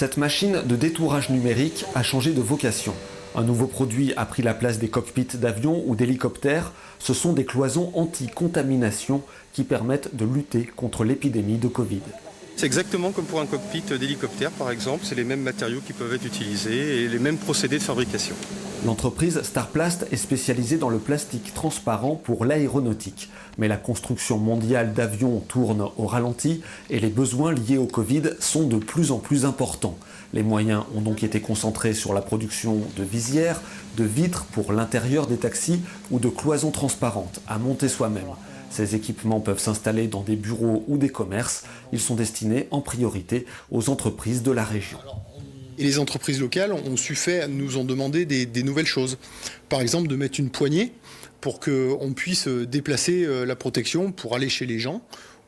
Cette machine de détourage numérique a changé de vocation. Un nouveau produit a pris la place des cockpits d'avions ou d'hélicoptères. Ce sont des cloisons anti-contamination qui permettent de lutter contre l'épidémie de Covid. C'est exactement comme pour un cockpit d'hélicoptère par exemple, c'est les mêmes matériaux qui peuvent être utilisés et les mêmes procédés de fabrication. L'entreprise Starplast est spécialisée dans le plastique transparent pour l'aéronautique. Mais la construction mondiale d'avions tourne au ralenti et les besoins liés au Covid sont de plus en plus importants. Les moyens ont donc été concentrés sur la production de visières, de vitres pour l'intérieur des taxis ou de cloisons transparentes à monter soi-même. Ces équipements peuvent s'installer dans des bureaux ou des commerces. Ils sont destinés en priorité aux entreprises de la région. Et les entreprises locales nous ont demandé des nouvelles choses. Par exemple, de mettre une poignée pour qu'on puisse déplacer la protection pour aller chez les gens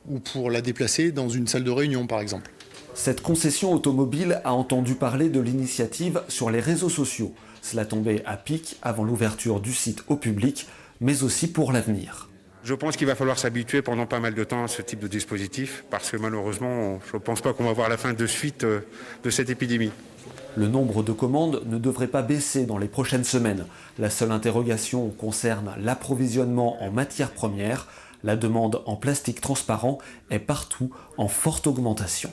ou pour la déplacer dans une salle de réunion, par exemple. Cette concession automobile a entendu parler de l'initiative sur les réseaux sociaux. Cela tombait à pic avant l'ouverture du site au public, mais aussi pour l'avenir. Je pense qu'il va falloir s'habituer pendant pas mal de temps à ce type de dispositif, parce que malheureusement, je ne pense pas qu'on va voir la fin de suite de cette épidémie. Le nombre de commandes ne devrait pas baisser dans les prochaines semaines. La seule interrogation concerne l'approvisionnement en matières premières. La demande en plastique transparent est partout en forte augmentation.